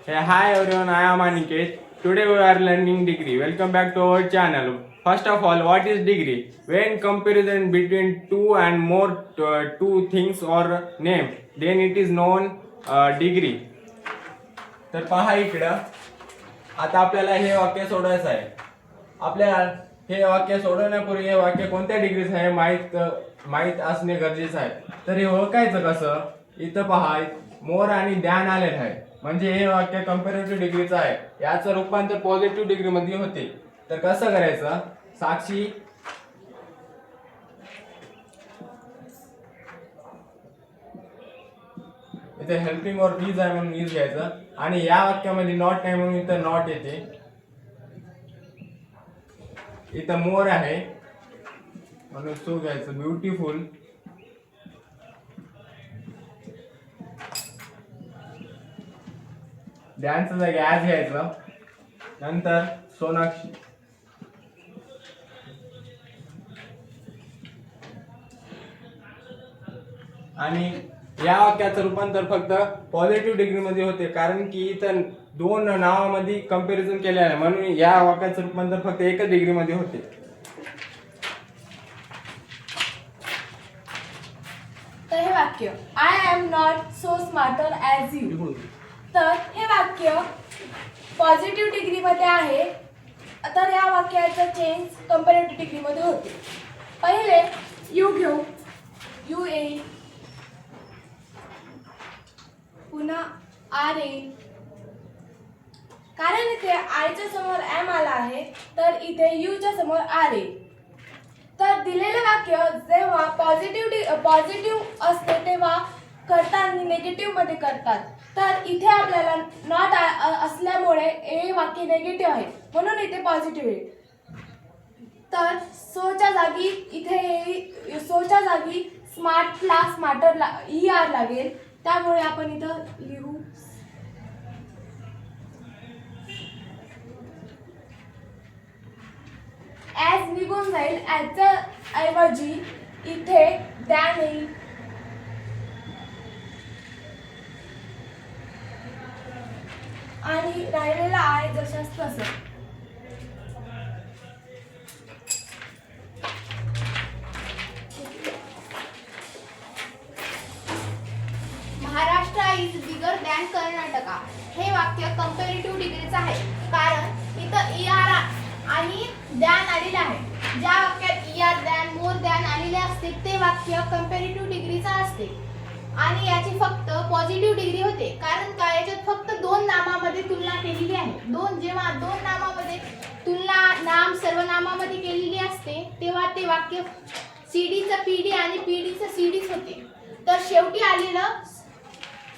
Hey, hi everyone, I am Aniket. Today we are learning degree. Welcome back to our channel. First of all, what is degree? When comparison between two and more two things or name, then it is known degree. तर पहा इकडं आता आपल्याला हे वाक्य सोडवायचं आहे. आपल्याला हे वाक्य सोडवण्यापूर्वी हे वाक्य कोणत्या डिग्रीचं आहे माहित असणे गरजेचं आहे. तर हे ओळखायचं कसं? इथं पहा मोर आणि द्यान आलेलं आहे, म्हणजे हे वाक्य कंपॅरेटिव्ह डिग्रीचं आहे. याचं रूपांतर पॉझिटिव्ह डिग्री मध्ये होते. तर कसं करायचं? साक्षी इथे हेल्पिंग और इज आहे म्हणून इज घ्यायचं, आणि या वाक्यामध्ये नॉट नाही म्हणून इथं नॉट येते. इथं मोर आहे म्हणून सो घ्यायचं. ब्युटिफुल डॅन्सचं जागी ॲज घ्यायचं. नंतर सोनाक्षी आणि या वाक्याचं रूपांतर फक्त पॉझिटिव्ह डिग्री मध्ये होते, कारण की इथं दोन नावामध्ये कंपॅरिझन केले आहे म्हणून या वाक्याचं रूपांतर फक्त एकच डिग्री मध्ये होते. तर हे वाक्य I am not so smarter as you, तर हे वाक्य पॉझिटिव्ह डिग्री मध्ये आहे. तर या वाक्याचं चेंज कंपॅरेटिव्ह डिग्री मध्ये होते. पहिले यू घेऊ, यू येईल, पुन्हा आर येईल. कारण इथे आयच्या समोर एम आला आहे तर इथे यूच्या समोर आर येईल. तर दिलेले वाक्य जेव्हा पॉझिटिव्ह असते तेव्हा करताना निगेटिव्ह मध्ये करतात. तर इथे आपल्याला नॉट असल्यामुळे हे वाक्य निगेटिव्ह आहे म्हणून इथे पॉझिटिव्ह आहे. तर सोच्या जागी इथे सोच्या जागी स्मार्टला स्मार्टरला ई आर लागेल, त्यामुळे आपण इथं लिहू ॲज निघून जाईल. ॲजच्या ऐवजी इथे दॅन येईल. आणि राहिलेला आहे जशाच तसं. Maharashtra is bigger than Karnataka हे वाक्य कंपॅरेटिव्ह डिग्रीचं आहे, कारण इथं ई आर आणि दॅन आलेलं आहे. ज्या वाक्यात E R than more than आलेले असते ते वाक्य कंपॅरेटिव्ह डिग्रीचं असते आणि याची फक्त पॉझिटिव्ह डिग्री होते, कारण का याच्यात फक्त दोन नामामध्ये तुलना केलेली आहे. जेव्हा दोन नामामध्ये तुलना नाम सर्वनामामध्ये केलेली असते तेव्हा ते वाक्य सीडीचं पीडी आणि पीडीचं सीडीच होते. तर शेवटी आलेलं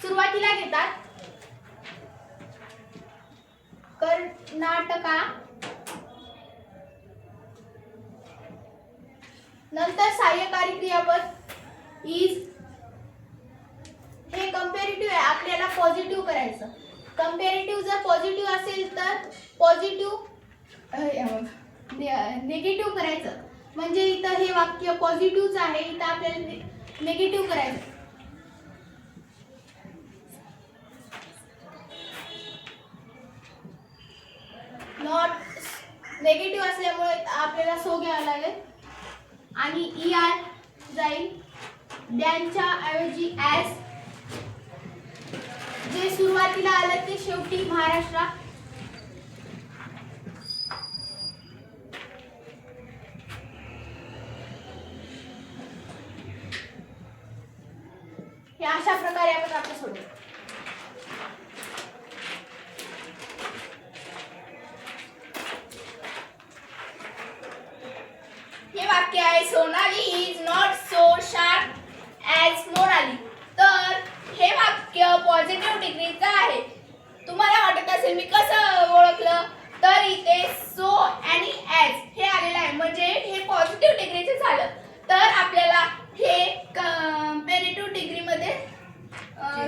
सुरुवातीला घेतात कर्नाटका, नंतर सहाय्यकारी क्रियापद इज. हे कंपॅरेटिव्ह आहे, आपल्याला पॉझिटिव्ह करायचं. कंपॅरेटिव्ह जर पॉझिटिव्ह असेल तर निगेटिव्ह करायचं, म्हणजे इथं हे वाक्य पॉझिटिव्हच आहे, इथं आपल्याला निगेटिव्ह करायचं. नॉट नेगेटिव्ह असल्यामुळे आपल्याला सो घ्यावं लागेल आणि ई आर जाईल. दॅनच्या ऐवजी ॲज. जे सुरुवातीला आलं ते शेवटी महाराष्ट्र. हे अशा प्रकारे आपण वाक्य सोडू. हे वाक्य आहे Sonali is not so sharp as Monali. तर हे वाक्य पॉझिटिव्ह डिग्रीचं आहे. तुम्हाला वाटत असेल मी कसं ओळखलं, तर इथे सो आणि ॲज हे आलेलं आहे म्हणजे हे पॉझिटिव्ह डिग्रीचं झालं. तर आपल्याला हे कंपॅरेटिव्ह डिग्रीमध्ये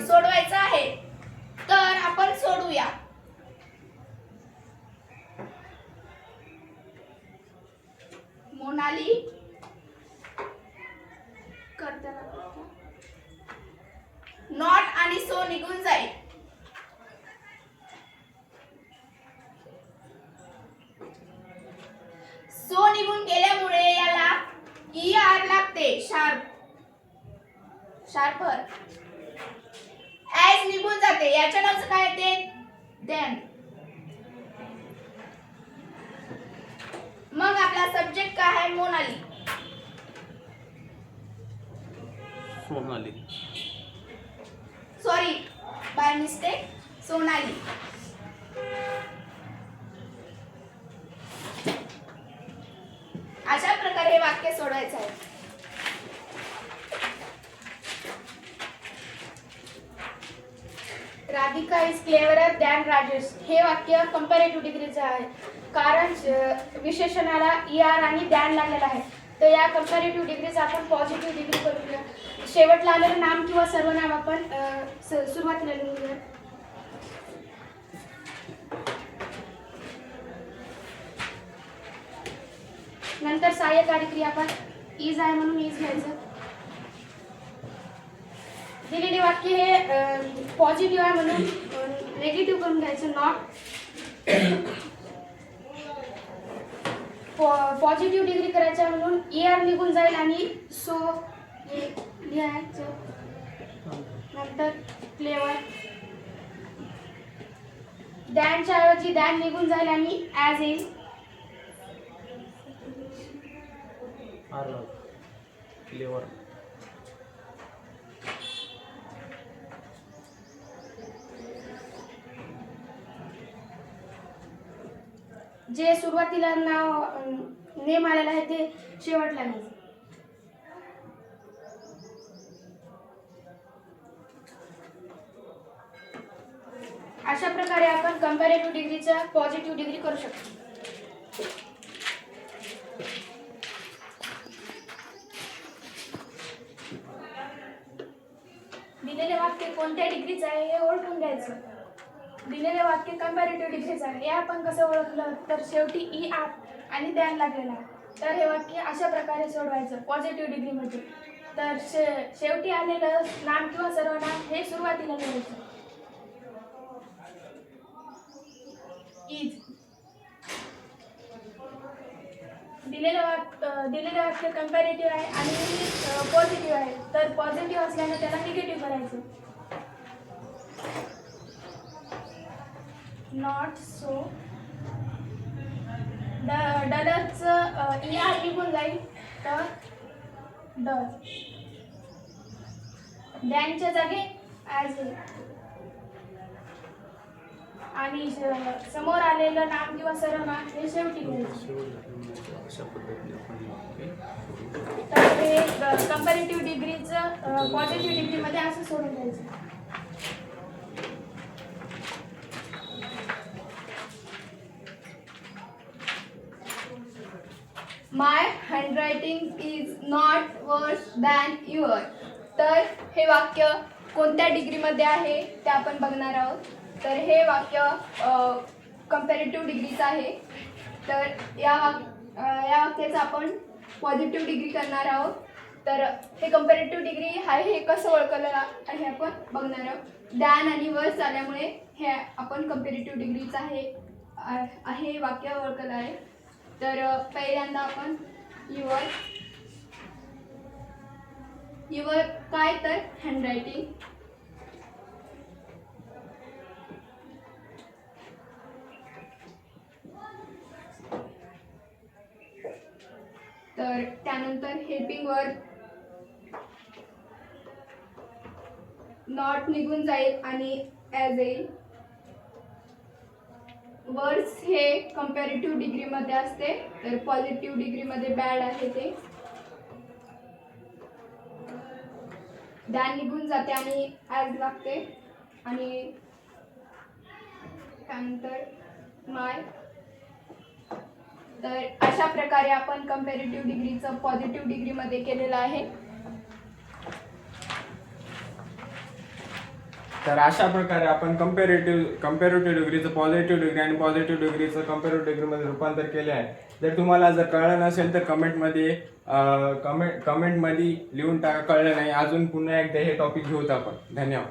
सोडवायचं आहे. तर आपण सोडूया. मोनाली नॉट आणि सो निघून जाईल. सो निघून गेल्यामुळे याला ER लागते, शार्पर. ॲज निघून जाते, याच्या नावाचं काय येते? देन. मग आपला सब्जेक्ट काय आहे? Monali. Sorry, by mistake, Sonali. अशा प्रकारे हे वाक्य सोडवायचं आहे. Radhika is cleverer than Rajesh. हे वाक्य कंपॅरेटिव्ह डिग्रीचं आहे, कारण विशेषणाला ER आणि दॅन लागलेला आहे. तर या कंपॅरेटिव्ह डिग्रीचा आपण पॉझिटिव्ह डिग्री करूया. शेवटला आलेलं नाम किंवा सर्वनाम आपण सुरुवातीला लिहूया. नंतर सहाय्यकारी क्रियापद इज आहे म्हणून इज घ्यायचं. दिलेले वाक्य हे पॉझिटिव्ह आहे म्हणून नेगेटिव्ह करून घ्यायचं. नॉट. पॉझिटिव्ह डिग्री करायचं आहे म्हणून ER निघून जाईल आणि सो हे लिहायचं. नंतर क्लेवर. दॅनच्या ऐवजी दॅन निघून जाईल आणि ॲज येईल. क्लेवर. जे सुरुवातीला नाव नेम आलेलं आहे ते शेवटला घ्यायचं. अशा प्रकारे आपण कंपॅरेटिव्ह डिग्रीचा पॉझिटिव्ह डिग्री करू शकतो. दिलेले वाक्य कोणत्या डिग्रीचं आहे हे ओळखून घ्यायचं. दिलेले वाक्य कंपॅरेटिव्ह डिग्रीचं आहे. हे आपण कसं ओळखलं तर शेवटी ER आणि दॅन लागलेला आहे. तर हे वाक्य अशा प्रकारे सोडवायचं पॉझिटिव्ह डिग्रीमध्ये. तर शेवटी आलेलं नाम किंवा सर्वनाम हे सुरुवातीला लिहायचं. इज. दिलेलं वाक्य कंपॅरेटिव्ह आहे आणि पॉझिटिव्ह आहे. तर पॉझिटिव्ह असल्यानं त्याला निगेटिव्ह करायचं. Not so. डलरचं ER निघून जाईल तर डज. दॅनच्या जागी ॲज येईल. आणि समोर आलेलं नाम किंवा सर्वनाम हे शेवटी घ्यायचं. तर हे कंपॅरेटिव्ह डिग्रीचं पॉझिटिव्ह डिग्रीमध्ये असं सोडून द्यायचं. माय हँडरायटिंग इज नॉट वर्स दॅन युअर. तर हे वाक्य कोणत्या डिग्रीमध्ये आहे ते आपण बघणार आहोत. तर हे वाक्य कंपॅरेटिव्ह डिग्रीचं आहे. तर या वाक्याचं आपण पॉझिटिव्ह डिग्री करणार आहोत. तर हे कंपॅरेटिव्ह डिग्री आहे हे कसं ओळखलं हे आपण बघणार आहोत. दॅन आणि वर्स आल्यामुळे हे आपण कंपॅरेटिव्ह डिग्रीचं आहे वाक्य ओळखलं आहे. तर पहिल्यांदा आपण युअर काय तर हँडरायटिंग. तर त्यानंतर हेल्पिंग वर्ब नॉट निघून जाईल आणि ॲज येईल. वर्ड्स हे कंपॅरेटिव्ह डिग्रीमध्ये असते, तर पॉझिटिव्ह डिग्रीमध्ये बॅड आहे ते. दॅन निघून जाते आणि ॲज लागते. आणि त्यानंतर माय. तर अशा प्रकारे आपण कंपॅरेटिव्ह डिग्रीचं पॉझिटिव्ह डिग्रीमध्ये केलेलं आहे. तर अशा प्रकारे आपण कंपॅरेटिव्ह डिग्रीचं पॉझिटिव्ह डिग्री आणि पॉझिटिव्ह डिग्रीचं कंपॅरेटिव्ह डिग्रीमध्ये रूपांतर केले आहे. जर तुम्हाला जर कळलं नसेल तर कमेंटमध्ये लिहून टाका. कळलं नाही अजून पुन्हा एकदा हे टॉपिक घेऊत आपण. धन्यवाद.